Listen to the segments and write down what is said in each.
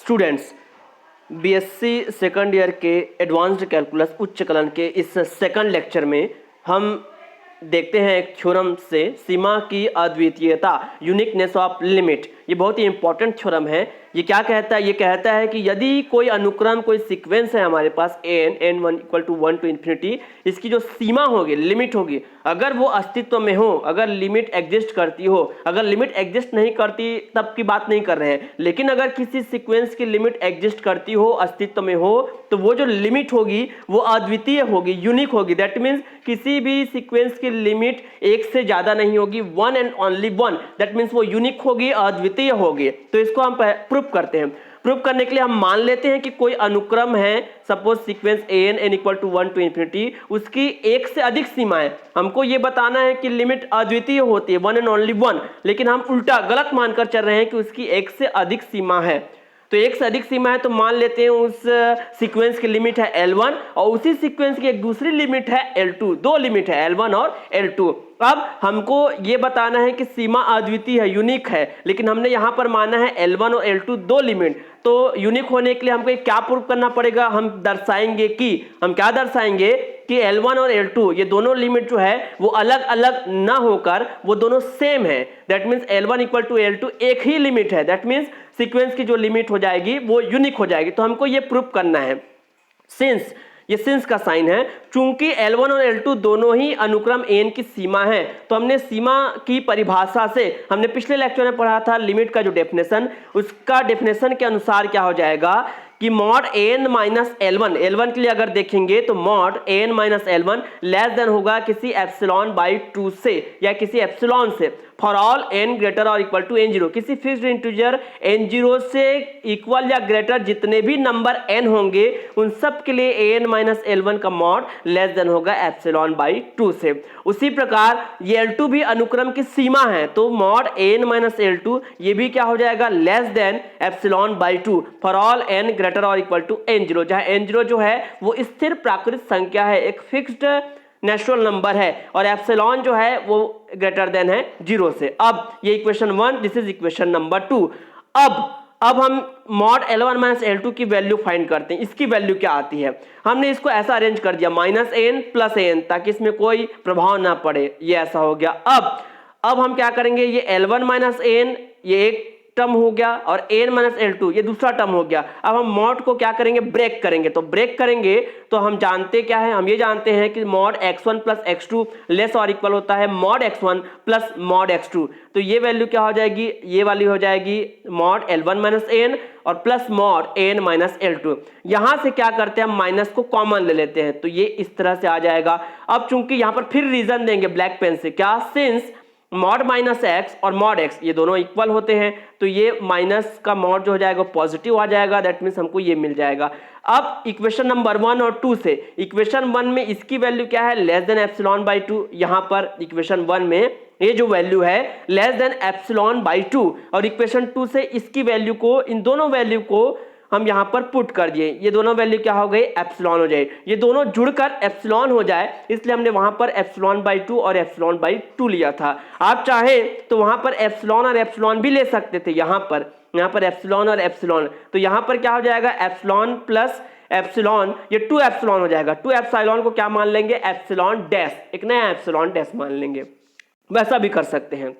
Students, BSc second year के advanced calculus उच्च kiln के इस सेकंड लेक्चर में हम देखते हैं एक थ्योरम से सीमा की अद्वितीयता, यूनिकनेस ऑफ लिमिट। ये बहुत ही इंपॉर्टेंट थ्योरम है। ये क्या कहता है? ये कहता है कि यदि कोई अनुक्रम, कोई सीक्वेंस है हमारे पास n1 equal to 1 to infinity, इसकी जो सीमा होगी, लिमिट होगी, अगर वो अस्तित्व में हो, अगर लिमिट एग्जिस्ट करती हो, अगर लिमिट एग्जिस्ट नहीं करती तब की बात नहीं कर रहे हैं, लेकिन अगर किसी सीक्वेंस की लिमिट एग्जिस्ट करती हो, अस्तित्व में हो, तो वो जो लिमिट होगी वो अद्वितीय होगी, यूनिक होगी। दैट मीन्स किसी भी सीक्वेंस की लिमिट एक से ज्यादा नहीं होगी, one and only one. That means वो यूनिक होगी, अद्वितीय होगी। तो इसको हम प्रूफ करते हैं। प्रूफ करने के लिए हम मान लेते हैं कि कोई अनुक्रम है, suppose sequence n equal to 1 to infinity, उसकी एक से अधिक सीमाएं। हमको ये बताना है कि लिमिट अद्वितीय होती है, वन एंड ओनली वन, लेकिन हम उल्टा गलत मानकर चल रहे हैं कि उसकी एक से अधिक सीमा है। तो एक से अधिक सीमा है तो मान लेते हैं उस सीक्वेंस की लिमिट है L1 और उसी सीक्वेंस की एक दूसरी लिमिट है L2। दो लिमिट है L1 और L2। अब हमको ये बताना है कि सीमा अद्वितीय है, यूनिक है, लेकिन हमने यहाँ पर माना है L1 और L2 दो लिमिट। तो यूनिक होने के लिए हमको क्या प्रूव करना पड़ेगा? हम दर्शाएंगे कि L1 और L2 ये दोनों लिमिट जो है वो अलग अलग ना होकर वो दोनों सेम है। That means L1 equal to L2 एक ही लिमिट है। दैट मीन्स सीक्वेंस की जो लिमिट हो जाएगी वो यूनिक हो जाएगी। तो हमको ये प्रूव करना है। सिंस, ये सिंस का साइन है, चूंकि L1 और L2 दोनों ही अनुक्रम n की सीमा है, तो हमने सीमा की परिभाषा से, हमने पिछले लेक्चर में पढ़ा था लिमिट का जो डेफिनेशन, उसका डेफिनेशन के अनुसार क्या हो जाएगा कि मॉड n माइनस L1 के लिए अगर देखेंगे तो mod n minus L1 less than होगा किसी एप्सिलॉन बाई 2 से या किसी एप्सिलॉन से, फॉर ऑल n ग्रेटर और इक्वल टू n0। किसी फिक्स्ड इंटीजर n0 से इक्वल या ग्रेटर जितने भी नंबर n होंगे उन सब के लिए n माइनस L1 का मॉड लेस देन होगा एप्सिलॉन बाई 2 से। उसी प्रकार ये L2 भी अनुक्रम की सीमा है, तो मॉड n माइनस L2 ये भी क्या हो जाएगा? Less than epsilon by 2 for all n greater और इक्वल टू n0, जहां n0 जो है वो स्थिर प्राकृत संख्या है, एक फिक्स्ड नेचुरल नंबर है, और एप्सिलॉन जो है वो ग्रेटर देन है 0 से। अब ये equation 1, this is equation number 2। अब हम मॉड L1 माइनस L2 की वैल्यू फाइंड करते हैं। इसकी वैल्यू क्या आती है? हमने इसको ऐसा अरेंज कर दिया माइनस n प्लस n, ताकि इसमें कोई प्रभाव ना पड़े। ये ऐसा हो गया। अब हम क्या करेंगे? ये L1 माइनस n ये एक टर्म हो गया और n माइनस L2 ये दूसरा टर्म हो गया। अब हम मॉड को क्या करेंगे? ब्रेक करेंगे। तो ब्रेक करेंगे तो हम जानते क्या है? हम ये जानते हैं कि mod x1 plus x2 less और इक्वल होता है mod x1 plus mod x2। तो ये वैल्यू क्या हो जाएगी? ये वाली हो जाएगी मॉड L1 माइनस n और plus mod n minus L2। यहां से क्या करते हैं? हम माइनस को कॉमन ले लेते हैं, तो ये इस तरह से आ जाएगा। अब चूंकि यहां पर फिर रीजन देंगे ब्लैक पेन से, क्या? सिंस मॉड माइनस एक्स और मॉड एक्स ये दोनों इक्वल होते हैं, तो ये माइनस का मॉड जो हो जाएगा पॉजिटिव आ जाएगा। दैट मीन्स हमको ये मिल जाएगा। अब इक्वेशन नंबर 1 और 2 से, इक्वेशन 1 में इसकी वैल्यू क्या है? Less than epsilon by 2। यहाँ पर इक्वेशन 1 में ये जो वैल्यू है लेस देन एप्सिलॉन बाई 2, और इक्वेशन 2 से इसकी वैल्यू को, इन दोनों वैल्यू को हम यहाँ पर पुट कर दिए। ये दोनों वैल्यू क्या हो गई? एप्सिलॉन हो जाए। ये दोनों जुड़कर एप्सिलॉन हो जाए, इसलिए हमने वहां पर एप्सिलॉन बाई 2 और एप्सिलॉन बाई 2 लिया था। आप चाहे तो वहां पर एप्सिलॉन और एप्सिलॉन भी ले सकते थे। यहाँ पर एप्सिलॉन और एप्सिलॉन, तो यहाँ पर क्या हो जाएगा? एप्सिलॉन प्लस एप्सिलॉन, ये 2 एप्सिलॉन हो जाएगा। 2 एप्सिलॉन को क्या मान लेंगे? एप्सिलॉन डैश, एक नया एप्सिलॉन डैश मान लेंगे। वैसा भी कर सकते हैं।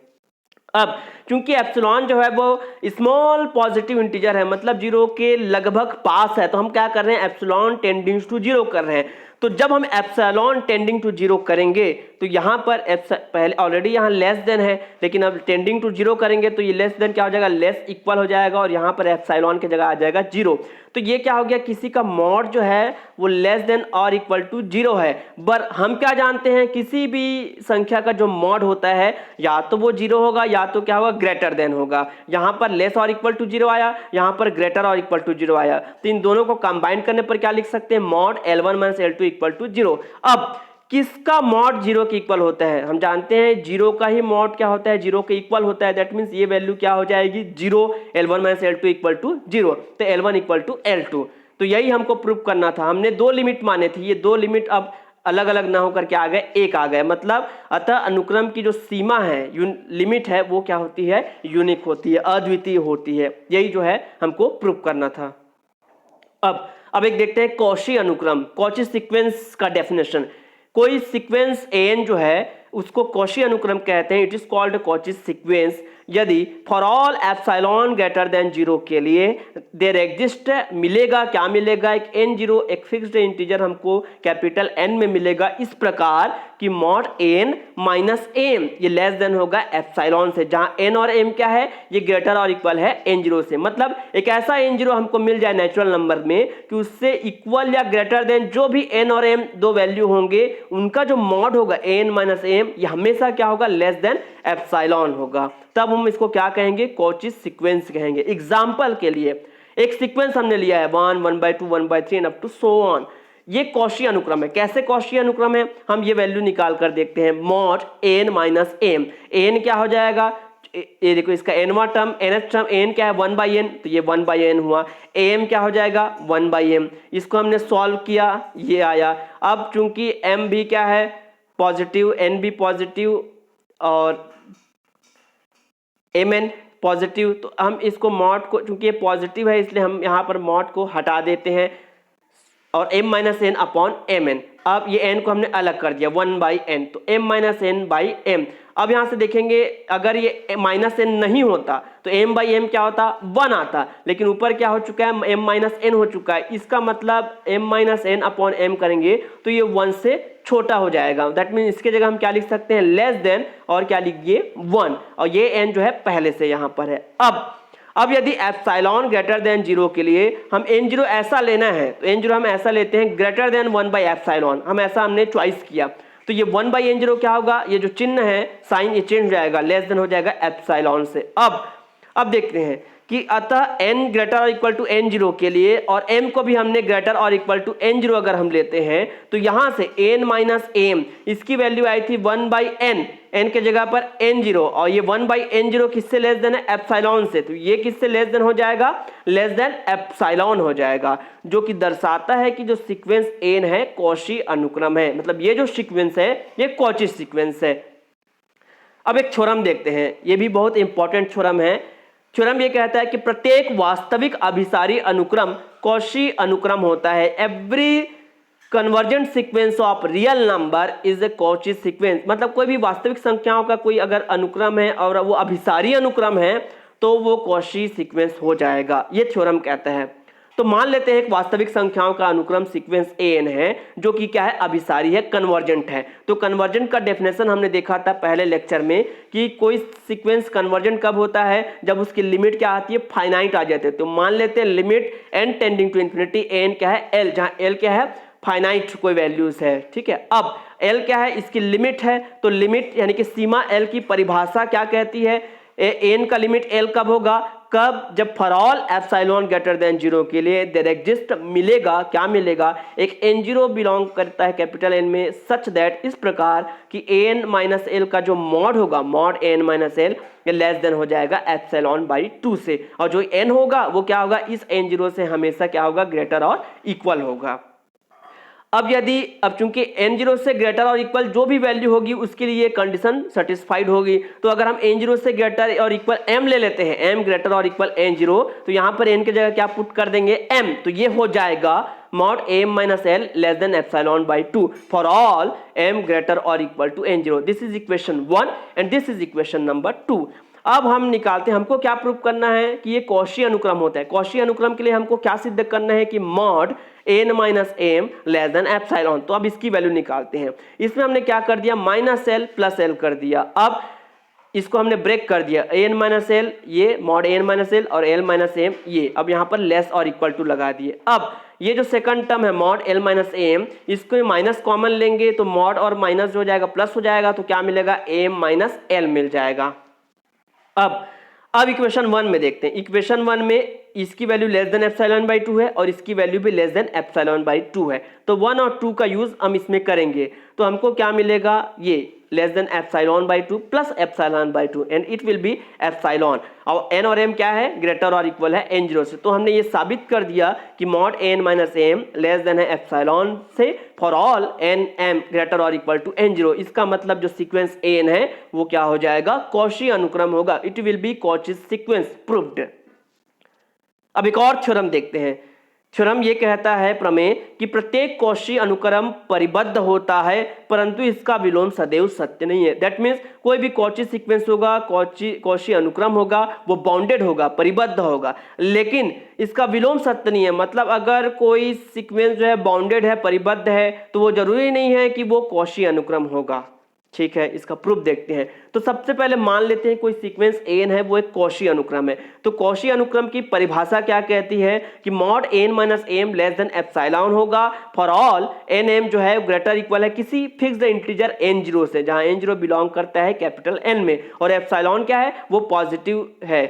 अब क्योंकि एप्सिलॉन जो है वो स्मॉल पॉजिटिव इंटीजर है, मतलब 0 के लगभग पास है, तो हम क्या कर रहे हैं? एप्सिलॉन टेंडिंग टू 0 कर रहे हैं। तो जब हम एप्सिलॉन टेंडिंग टू 0 करेंगे तो यहाँ पर पहले ऑलरेडी यहाँ लेस देन है, लेकिन अब टेंडिंग टू 0 करेंगे तो ये लेस देन क्या हो जाएगा? लेस इक्वल हो जाएगा, और यहाँ पर एप्सिलॉन की जगह आ जाएगा 0। तो ये क्या हो गया? किसी का मॉड जो है वो लेस देन और इक्वल टू 0 है। पर हम क्या जानते हैं? किसी भी संख्या का जो मॉड होता है या तो वो 0 होगा या तो क्या होगा? ग्रेटर देन होगा। यहाँ पर लेस और इक्वल टू 0 आया, यहाँ पर ग्रेटर और इक्वल टू 0 आया, तो इन दोनों को कंबाइन करने पर क्या लिख सकते हैं? Mod L1 minus L2 equal to 0। अब किसका मॉड 0 के इक्वल होता है? हम जानते हैं 0 का ही मॉड क्या होता है? 0 के इक्वल होता है। दैट मीन्स ये वैल्यू क्या हो जाएगी? 0, L1 minus L2 equal to 0, तो L1 इक्वल टू L2। तो यही हमको प्रूव करना था। हमने दो लिमिट माने थे, ये दो लिमिट अब अलग अलग ना होकर के आ गए, एक आ गए। मतलब अतः अनुक्रम की जो सीमा है, लिमिट है, वो क्या होती है, यूनिक होती है, अद्वितीय होती है। यही जो है हमको प्रूव करना था। अब एक देखते हैं कॉची अनुक्रम, कॉची सीक्वेंस का डेफिनेशन। कोई सीक्वेंस एन जो है उसको कॉची अनुक्रम कहते हैं। It is called Cauchy sequence यदि for all epsilon greater than 0 के लिए देयर एग्जिस्ट, मिलेगा क्या मिलेगा, एक n0 एक फिक्स्ड इंटीजर हमको कैपिटल N में मिलेगा इस प्रकार कि मॉड n माइनस m ये लेस देन होगा एप्सिलॉन से, जहां n और m क्या है, ये ग्रेटर और इक्वल है n0 से। मतलब एक ऐसा n0 हमको मिल जाए नेचुरल नंबर में कि उससे इक्वल या ग्रेटर देन जो भी n और m दो वैल्यू होंगे उनका जो मॉड होगा n माइनस m ये हमेशा क्या होगा, लेस देन एप्सिलॉन होगा। तब हम इसको क्या कहेंगे, कॉची सीक्वेंस कहेंगे। एग्जाम्पल के लिए एक सीक्वेंस हमने लिया है 1, 1/2, 1/3 and up to so on, ये कॉची अनुक्रम है। कैसे कॉची अनुक्रम है, हम ये वैल्यू निकाल कर देखते हैं। Mod n minus m, n क्या हो जाएगा, ये देखो इसका nवां टर्म, nth टर्म n क्या है 1/n, तो ये 1/n हुआ। am क्या हो जाएगा 1/m, इसको हमने सॉल्व किया, ये आया। अब चूंकि m भी क्या है पॉजिटिव, n भी पॉजिटिव और mn पॉजिटिव, तो हम इसको मॉड को, चूंकि ये पॉजिटिव है इसलिए हम यहाँ पर मॉड को हटा देते हैं और m minus n upon mn। अब ये n को हमने अलग कर दिया 1/n, तो m minus n by m। अब यहाँ से देखेंगे अगर ये माइनस n नहीं होता तो m/m क्या होता, 1 आता, लेकिन ऊपर क्या हो चुका है, m माइनस n हो चुका है। इसका मतलब m minus n upon m करेंगे तो ये 1 से छोटा हो जाएगा। दैट मीन इसके जगह हम क्या लिख सकते हैं, लेस देन, और क्या लिख दिए 1, और ये n जो है पहले से यहाँ पर है। अब यदि एप्सिलॉन ग्रेटर देन 0 के लिए हम n0 ऐसा लेना है तो n0 हम ऐसा लेते हैं ग्रेटर देन 1/एप्सिलॉन, हम ऐसा हमने चॉइस किया, तो ये 1/n0 क्या होगा, ये जो चिन्ह है साइन ये चेंज हो जाएगा, लेस देन हो जाएगा एप्सिलॉन से। अब देखते हैं कि अतः n ग्रेटर और इक्वल टू n0 के लिए और m को भी हमने ग्रेटर और इक्वल टू n0 अगर हम लेते हैं तो यहां से n माइनस m इसकी वैल्यू आई थी 1/n, n के जगह पर n0, और ये 1/n0 किससे लेस देन है, एप्सिलॉन से, तो ये किससे लेस देन हो जाएगा, लेस देन एप्सिलॉन हो जाएगा, जो कि दर्शाता है कि जो सीक्वेंस n है कॉची अनुक्रम है। मतलब ये जो सीक्वेंस है ये कॉची सीक्वेंस है। अब एक थ्योरम देखते हैं, ये भी बहुत इंपॉर्टेंट थ्योरम है। थ्योरम ये कहता है कि प्रत्येक वास्तविक अभिसारी अनुक्रम कॉची अनुक्रम होता है। Every convergent sequence of real number is a Cauchy sequence. मतलब कोई भी वास्तविक संख्याओं का कोई अगर अनुक्रम है और वो अभिसारी अनुक्रम है तो वो कॉची सीक्वेंस हो जाएगा, ये थ्योरम कहता है। तो मान लेते हैं एक वास्तविक संख्याओं का अनुक्रम सीक्वेंस an है जो कि क्या है, अभिसारी है, कन्वर्जेंट है। तो कन्वर्जेंट का डेफिनेशन हमने देखा था पहले लेक्चर में कि कोई सीक्वेंस कन्वर्जेंट कब होता है, जब उसकी लिमिट क्या आती है, फाइनाइट आ जाते हैं। तो मान लेते हैं limit n tending to infinity, n क्या है l, जहां l क्या है फाइनाइट कोई वैल्यूज है, ठीक है। अब l क्या है, इसकी लिमिट है, तो लिमिट यानी कि सीमा l की परिभाषा क्या कहती है, n का लिमिट l कब होगा, कब, जब for all epsilon greater than 0 के लिए देयर एग्जिस्ट, मिलेगा क्या मिलेगा, एक n0 बिलोंग करता है कैपिटल N में सच दैट, इस प्रकार कि n माइनस एल का जो मॉड होगा, मॉड n माइनस एल ये लेस देन हो जाएगा एप्सिलॉन बाई 2 से, और जो n होगा वो क्या होगा, इस n0 से हमेशा क्या होगा, ग्रेटर और इक्वल होगा। अब चूंकि n0 से ग्रेटर और इक्वल जो भी वैल्यू होगी उसके लिए कंडीशन सेटिस्फाइड होगी, तो अगर हम n0 से ग्रेटर और इक्वल m ले लेते हैं, m ग्रेटर और इक्वल n0, तो यहां पर n की जगह क्या पुट कर देंगे, m, तो ये हो जाएगा mod m minus L less than epsilon by 2 for all m greater और equal to n0। This is equation 1 and this is equation number 2। अब हम निकालते हैं, हमको क्या प्रूव करना है कि ये कॉची अनुक्रम होता है। कॉची अनुक्रम के लिए हमको क्या सिद्ध करना है कि mod n minus m less than epsilon. तो अब इसकी वैल्यू निकालते हैं। इसमें हमने क्या कर दिया, माइनस एल प्लस एल कर दिया। अब इसको हमने ब्रेक कर दिया, n माइनस एल ये मॉड n माइनस एल और l माइनस एम ये, अब यहाँ पर लेस और इक्वल टू लगा दिए। अब ये जो सेकंड टर्म है मॉड l माइनस एम, इसको माइनस कॉमन लेंगे तो मॉड और माइनस हो जाएगा प्लस हो जाएगा, तो क्या मिलेगा, m माइनस एल मिल जाएगा। अब इक्वेशन 1 में देखते हैं। इक्वेशन 1 में इसकी value less than epsilon by 2 है और इसकी वैल्यू भी लेस देन एप्सिलॉन बाई 2 है, तो 1 और 2 का यूज हम इसमें करेंगे। तो हमको क्या मिलेगा, ये less than epsilon by 2 plus epsilon by 2 and it will B epsilon. और एन और एम क्या है, ग्रेटर और इक्वल है एन जीरो से। तो हमने ये साबित कर दिया कि mod n minus m less than है एप्सिलॉन से for all n m greater और इक्वल टू एन जीरो। इसका मतलब जो सीक्वेंस एन है वो क्या हो जाएगा, कॉची अनुक्रम होगा, it will B Cauchy sequence proved. अब एक और थ्योरम देखते हैं। थ्योरम ये कहता है प्रमेय कि प्रत्येक कॉची अनुक्रम परिबद्ध होता है परंतु इसका विलोम सदैव सत्य नहीं है। दैट मीन्स कोई भी कॉची सीक्वेंस होगा, कॉची अनुक्रम होगा, वो बाउंडेड होगा, परिबद्ध होगा, लेकिन इसका विलोम सत्य नहीं है। मतलब अगर कोई सीक्वेंस जो है बाउंडेड है, परिबद्ध है, तो वो जरूरी नहीं है कि वो कॉची अनुक्रम होगा। ठीक है, इसका प्रूफ देखते हैं। तो सबसे पहले मान लेते हैं कोई सीक्वेंस एन है वो एक कॉची अनुक्रम है। तो कॉची अनुक्रम की परिभाषा क्या कहती है कि mod n minus m less than epsilon होगा फॉर ऑल एन एम जो है ग्रेटर इक्वल है किसी फिक्स्ड इंटीजर एन जीरो से, जहां एन जीरो बिलोंग करता है कैपिटल एन में, और एप्सिलॉन क्या है, वो पॉजिटिव है,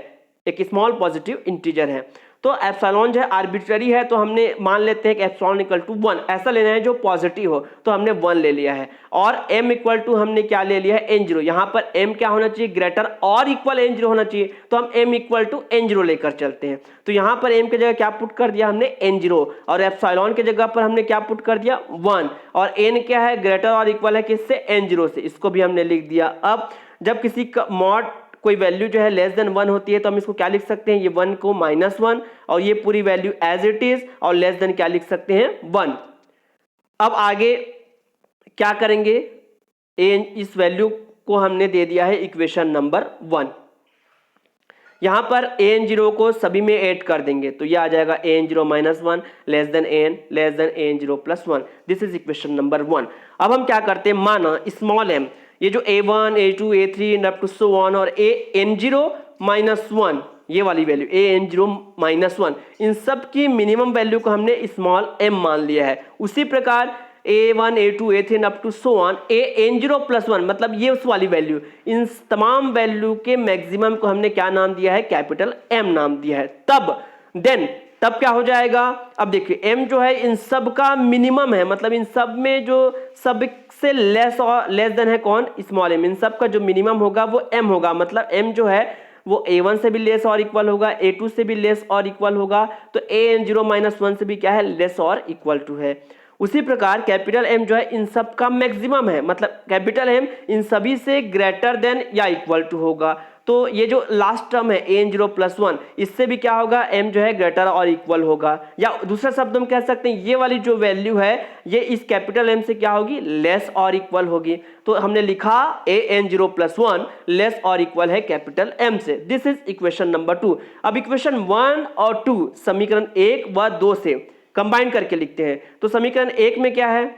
एक स्मॉल पॉजिटिव इंटीजर है। तो एप्सिलॉन जो है आर्बिट्ररी है, तो हमने मान लेते हैं कि एप्सिलॉन इक्वल टू 1 ऐसा लेना है जो पॉजिटिव हो, तो हमने 1 ले लिया है। और m इक्वल टू हमने क्या ले लिया है, एन जीरो। यहाँ पर m क्या होना चाहिए, ग्रेटर और इक्वल एन जीरो होना चाहिए, तो हम m equal to n zero लेकर चलते हैं। तो यहाँ पर m की जगह क्या पुट कर दिया हमने, एन जीरो, और एप्सिलॉन की जगह पर हमने क्या पुट कर दिया, 1, और n क्या है, ग्रेटर और इक्वल है किससे, एन जीरो से, इसको भी हमने लिख दिया। अब जब किसी का मॉड कोई वैल्यू जो है लेस देन 1 होती है तो हम इसको क्या लिख सकते हैं, ये 1 को -1 और ये पूरी वैल्यू एज इट इज, और लेस देन क्या लिख सकते हैं, 1। अब आगे क्या करेंगे, इस वैल्यू को हमने दे दिया है इक्वेशन नंबर 1। यहां पर एन जीरो को सभी में ऐड कर देंगे तो ये आ जाएगा n zero minus 1 less than n zero plus 1। This is equation number 1। अब हम क्या करते हैं, माना स्मॉल m, ये जो a1 a2 a3 and up to so on, और an0 -1 ये वाली वैल्यू an0 -1, इन सब की मिनिमम वैल्यू को हमने स्मॉल m मान लिया है। उसी प्रकार a1 a2 a3 and up to so on an0 + 1, मतलब ये उस वाली वैल्यू, इन तमाम वैल्यू के मैक्सिमम को हमने क्या नाम दिया है, कैपिटल M नाम दिया है। तब क्या हो जाएगा, अब देखिए m जो है इन सब का मिनिमम है, मतलब इन सब में जो सबसे लेस देन है कौन, स्मॉल m, इन सब का जो मिनिमम होगा वो m होगा। मतलब m जो है वो a1 से भी लेस और इक्वल होगा, a2 से भी लेस और इक्वल होगा, तो an0 -1 से भी क्या है, लेस और इक्वल टू है। उसी प्रकार कैपिटल M जो है इन सब का मैक्सिमम है, मतलब कैपिटल M इन सभी से ग्रेटर देन या इक्वल टू होगा। तो ये जो लास्ट टर्म है an0 + 1, इससे भी क्या होगा, m जो है ग्रेटर और इक्वल होगा, या दूसरे शब्द हम कह सकते हैं ये वाली जो वैल्यू है ये इस कैपिटल M से क्या होगी, लेस और इक्वल होगी। तो हमने लिखा an0 + 1 लेस और इक्वल है कैपिटल M से। This is equation number 2। अब इक्वेशन 1 और 2 समीकरण 1 व 2 से कंबाइन करके लिखते हैं। तो समीकरण 1 में क्या है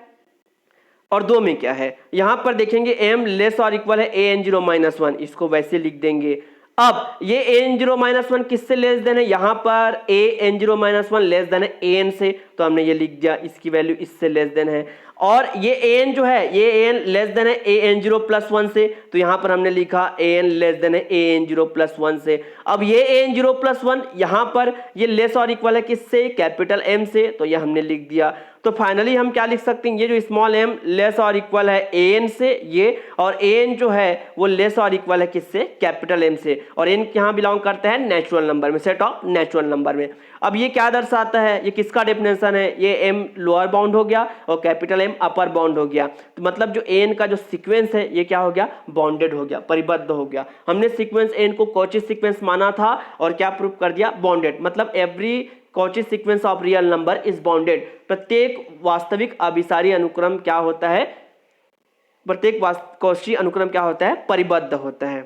और 2 में क्या है, यहां पर देखेंगे m लेस और इक्वल है an0 -1, इसको वैसे लिख देंगे। अब ये an0 -1 किससे लेस देन है, यहां पर an0 -1 लेस देन है an से, तो हमने ये लिख दिया, इसकी वैल्यू इससे लेस देन है। और ये an जो है ये an लेस देन है an0 + 1 से, तो यहां पर हमने लिखा an लेस देन है an0 + 1 से। अब ये an0 + 1 यहां पर ये लेस और इक्वल है किससे, कैपिटल M से, तो ये हमने लिख दिया। तो फाइनली हम क्या लिख सकते हैं, ये जो स्मॉल m लेस और इक्वल है an से ये, और an जो है वो लेस और इक्वल है किससे, कैपिटल M से, और n यहाँ बिलोंग करता है नेचुरल नंबर में, सेट ऑफ नेचुरल नंबर में। अब ये क्या दर्शाता है, ये किसका डेफिनेशन है, ये m लोअर बाउंड हो गया और कैपिटल M अपर बाउंड हो गया। तो मतलब जो n का जो सीक्वेंस है ये क्या हो गया, बाउंडेड हो गया, परिबद्ध हो गया। हमने सीक्वेंस n को कॉची सीक्वेंस माना था और क्या प्रूव कर दिया, बाउंडेड। मतलब every Cauchy sequence of real number is bounded. प्रत्येक वास्तविक अभिसारी अनुक्रम क्या होता है, प्रत्येक कॉची अनुक्रम क्या होता है, परिबद्ध होता है।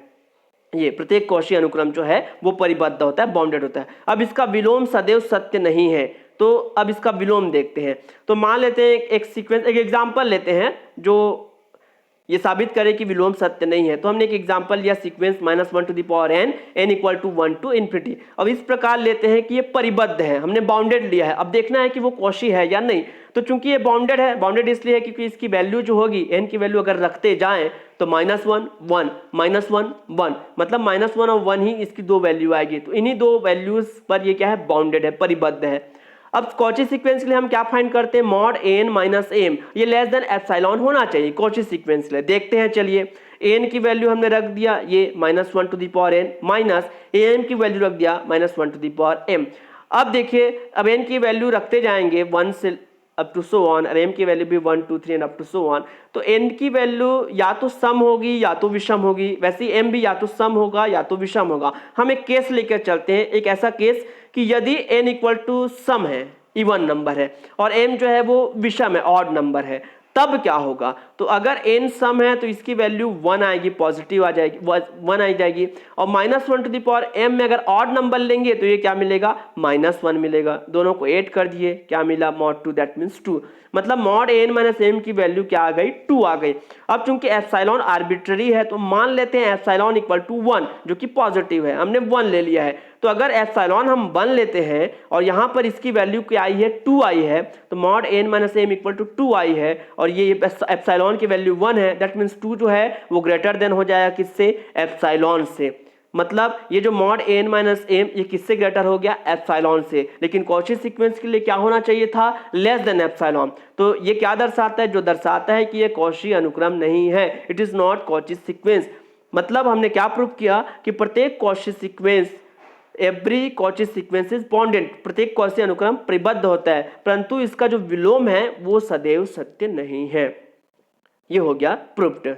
ये प्रत्येक कॉची अनुक्रम जो है वो परिबद्ध होता है, बाउंडेड होता है। अब इसका विलोम सदैव सत्य नहीं है, तो अब इसका विलोम देखते हैं। तो मान लेते हैं एक सीक्वेंस, एक एग्जांपल लेते हैं जो ये साबित करें कि विलोम सत्य नहीं है। तो हमने एक एग्जांपल लिया sequence -1 to the power n n equal to 1 to infinity. अब इस प्रकार लेते हैं कि ये परिबद्ध है, हमने बाउंडेड लिया है। अब देखना है कि वो कॉची है या नहीं। तो चूंकि ये बाउंडेड है, बाउंडेड इसलिए है क्योंकि इसकी वैल्यू जो होगी n की वैल्यू अगर रखते जाएं तो -1 1 -1 1 मतलब -1 और 1 ही इसकी दो वैल्यू आएगी। तो इन्हीं दो वैल्यूज पर ये क्या है, बाउंडेड है, परिबद्ध है। अब कॉची सीक्वेंस के लिए हम क्या फाइंड करते हैं, मॉड n माइनस एम, ये लेस देन एप्सिलॉन होना चाहिए कॉची सीक्वेंस के लिए। देखते हैं, चलिए n की वैल्यू हमने रख दिया ये -1 to the power n minus am की वैल्यू रख दिया -1 टू द पावर m। अब देखिए, अब n की वैल्यू रखते जाएंगे 1 से अप टू सो ऑन, और m की वैल्यू भी 1 2 3 and up to so on. तो n की वैल्यू या तो सम होगी या तो विषम होगी, वैसे m भी या तो सम होगा या तो विषम होगा। हम एक केस लेकर चलते हैं, एक ऐसा केस कि यदि n इक्वल टू सम है, इवन नंबर है, और m जो है वो विषम है, ऑड नंबर है, तब क्या होगा। तो अगर n सम है तो इसकी वैल्यू 1 आएगी, पॉजिटिव आ जाएगी, 1 आ जाएगी। और -1 टू द पावर m में अगर ऑड नंबर लेंगे तो ये क्या मिलेगा, -1 मिलेगा। दोनों को ऐड कर दिए, क्या मिला, mod 2, दैट मीन्स 2। मतलब mod n माइनस m की वैल्यू क्या आ गई, 2 आ गई। अब चूंकि एप्सिलॉन आर्बिट्ररी है तो मान लेते हैं एप्सिलॉन इक्वल टू 1, जो कि पॉजिटिव है, हमने 1 ले लिया है। तो अगर एप्सिलॉन हम 1 लेते हैं और यहाँ पर इसकी वैल्यू क्या आई है, 2 आई है, तो mod n minus m equal to 2 आई है, और ये एप्सिलॉन की वैल्यू 1 है, दैट मीन्स 2 जो है वो ग्रेटर देन हो जाएगा किससे, एप्सिलॉन से। मतलब ये जो mod n माइनस एम ये किससे ग्रेटर हो गया, एप्सिलॉन से। लेकिन कॉची सीक्वेंस के लिए क्या होना चाहिए था, लेस देन एप्सिलॉन। तो ये क्या दर्शाता है, जो दर्शाता है कि ये कॉची अनुक्रम नहीं है, it is not Cauchy sequence. मतलब हमने क्या प्रूव किया कि प्रत्येक Cauchy sequence, every Cauchy sequence is bonded, प्रत्येक कॉची अनुक्रम परिबद्ध होता है, परंतु इसका जो विलोम है वो सदैव सत्य नहीं है। ये हो गया प्रूव्ड।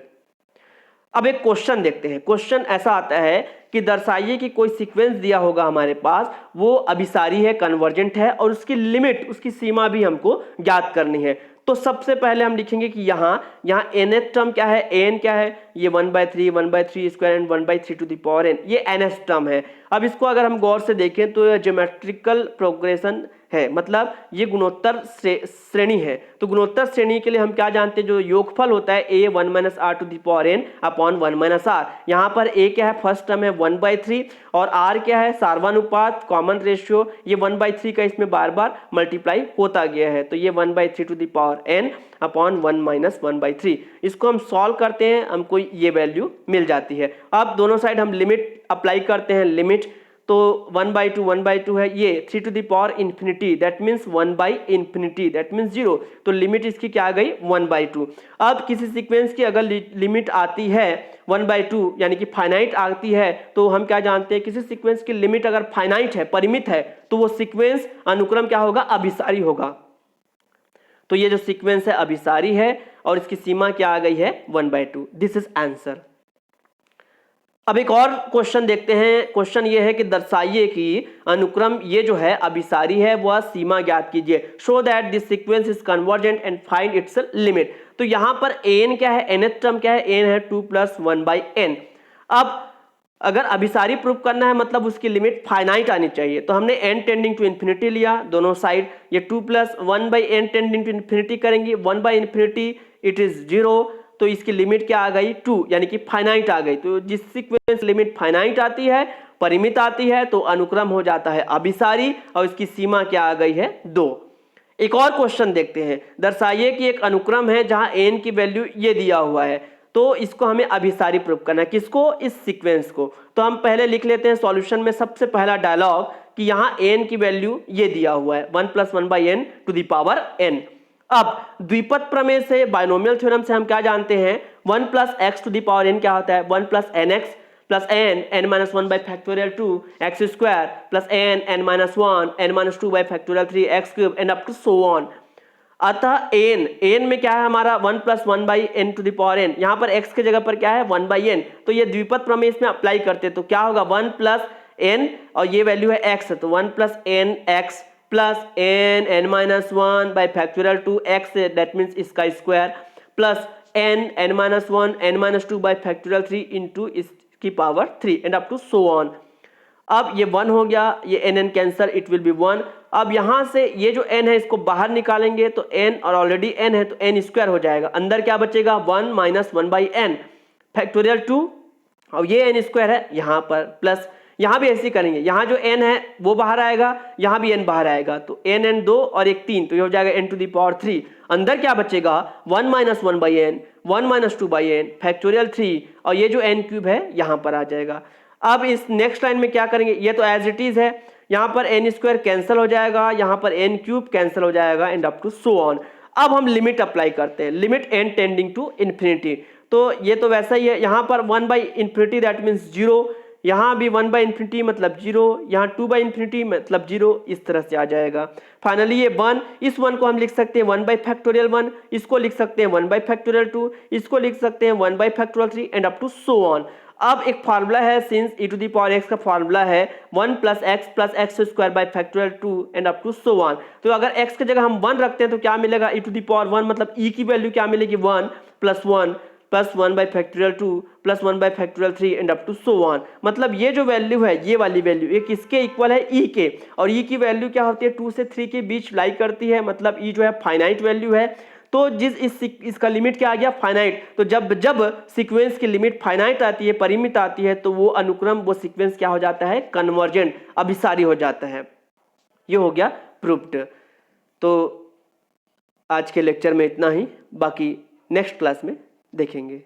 अब एक क्वेश्चन देखते हैं। क्वेश्चन ऐसा आता है कि दर्शाइए कि कोई सीक्वेंस दिया होगा हमारे पास, वो अभिसारी है, कन्वर्जेंट है, और उसकी लिमिट, उसकी सीमा भी हमको ज्ञात करनी है। तो सबसे पहले हम लिखेंगे कि यहाँ nth टर्म क्या है, n क्या है, ये 1/3 square and 1/3 to the power n, ये nth टर्म है। अब इसको अगर हम गौर से देखें तो यह ज्योमेट्रिकल प्रोग्रेशन है, मतलब ये गुणोत्तर श्रेणी है। तो गुणोत्तर श्रेणी के लिए हम क्या जानते हैं, जो योगफल होता है a 1 minus r to the power n upon 1 minus r. यहाँ पर a क्या है, फर्स्ट टर्म है 1/3, और r क्या है, सार्वनुपात, कॉमन रेशियो, ये 1/3 का इसमें बार बार मल्टीप्लाई होता गया है। तो ये 1/3 to the power n upon 1 minus 1/3। इसको हम सॉल्व करते हैं, हमको ये वैल्यू मिल जाती है। अब दोनों साइड हम लिमिट अप्लाई करते हैं, लिमिट तो 1/2 है, ये 3 to the power infinity, that means 1/∞, that means 0। तो लिमिट इसकी क्या आ गई, 1/2। अब किसी सीक्वेंस की अगर लिमिट आती है 1/2 यानी कि फाइनाइट आती है, तो हम क्या जानते हैं, किसी सीक्वेंस की लिमिट अगर फाइनाइट है, परिमित है, तो वो सीक्वेंस अनुक्रम क्या होगा, अभिसारी होगा। तो ये जो सीक्वेंस है अभिसारी है, और इसकी सीमा क्या आ गई है, 1/2। This is answer. अब एक और क्वेश्चन देखते हैं। क्वेश्चन ये है कि दर्शाइए कि अनुक्रम ये जो है अभिसारी है, वह सीमा ज्ञात कीजिए। Show that this sequence is convergent and find its limit. तो यहाँ पर n क्या है, nth टर्म क्या है, n है 2 + 1/n। अब अगर अभिसारी प्रूव करना है मतलब उसकी लिमिट फाइनाइट आनी चाहिए। तो हमने n टेंडिंग टू इन्फिनिटी लिया, दोनों साइड ये 2 + 1/n टेंडिंग टू इन्फिनिटी करेंगे, 1/∞ इट इज 0। तो इसकी लिमिट क्या आ गई, 2, यानी कि फाइनाइट आ गई। तो जिस सीक्वेंस लिमिट फाइनाइट आती है, परिमित आती है, तो अनुक्रम हो जाता है अभिसारी, और इसकी सीमा क्या आ गई है, 2। एक और क्वेश्चन देखते हैं। दर्शाइए कि एक अनुक्रम है जहां n की वैल्यू ये दिया हुआ है, तो इसको हमें अभिसारी प्रूव करना है। किसको, इस सीक्वेंस को। तो हम पहले लिख लेते हैं सॉल्यूशन में सबसे पहला डायलॉग कि यहाँ n की वैल्यू ये दिया हुआ है 1 + 1/n to the power n। अब द्विपद प्रमेय से, बाइनोमियल थ्योरम से हम क्या जानते हैं, 1 + x to the power n क्या होता है, 1 + nx + n(n-1/2 x² + n(n-1 n-2/3 x³ and up to so on. अतः n में क्या है हमारा 1 + 1/n to the power n, यहाँ पर x के जगह पर क्या है 1/n। तो ये द्विपद प्रमेय इसमें अप्लाई करते तो क्या होगा, 1 + n और ये वैल्यू है x, तो 1 + nx plus n(n-1/2 x, that means इसका square, plus n(n-1 n-2/3 into इसकी power 3 and up to so on. अब ये 1 हो गया, ये n कैंसर, इट विल बी 1। अब यहाँ से ये जो n है इसको बाहर निकालेंगे तो n, और ऑलरेडी n है तो n स्क्वायर हो जाएगा, अंदर क्या बचेगा 1 माइनस 1/n फैक्टोरियल 2, और ये n स्क्वायर है यहाँ पर प्लस, यहाँ भी ऐसे ही करेंगे, यहाँ जो n है वो बाहर आएगा, यहाँ भी n बाहर आएगा, तो n 2 और एक 3, तो ये हो जाएगा n टू द पावर 3। अंदर क्या बचेगा 1 minus 1/n, 1 minus 2/n factorial 3, और ये जो n क्यूब है यहाँ पर आ जाएगा। अब इस नेक्स्ट लाइन में क्या करेंगे, ये तो एज इट इज है, यहाँ पर n स्क्वायर कैंसिल हो जाएगा, यहाँ पर n क्यूब कैंसिल हो जाएगा, and up to so on. अब हम लिमिट अप्लाई करते हैं, limit n tending to infinity, तो ये तो वैसा ही है, यहाँ पर 1/इंफिनिटी दैट मीन्स 0, यहाँ भी 1/इंफिनिटी मतलब 0, यहाँ 2/इंफिनिटी मतलब 0, इस तरह से आ जाएगा। फाइनली ये 1, इस 1 को हम लिख सकते हैं 1/फैक्टोरियल 1, इसको लिख सकते हैं 1/फैक्टोरियल 2, इसको लिख सकते हैं factorial 3, and up to so on. अब एक फार्मूला है, since e to the power x का फार्मूला है 1 plus x square by factorial 2 and up to so on, तो अगर x की जगह हम 1 रखते हैं तो क्या मिलेगा, e टू द पावर 1, मतलब e की वैल्यू क्या मिलेगी 1 plus 1 plus 1 by factorial 2 plus 1 by factorial 3 and up to so on. मतलब ये जो वैल्यू है, ये वाली वैल्यू ये किसके इक्वल है, e के, और e की वैल्यू क्या होती है 2 से 3 के बीच लाई करती है, मतलब e जो है फाइनाइट वैल्यू है। तो इसका लिमिट क्या आ गया फाइनाइट, तो जब जब सीक्वेंस की लिमिट फाइनाइट आती है, परिमित आती है, तो वो अनुक्रम, वो सीक्वेंस क्या हो जाता है, कन्वर्जेंट, अभिसारी हो जाता है। ये हो गया प्रूव्ड। तो आज के लेक्चर में इतना ही, बाकी नेक्स्ट क्लास में देखेंगे।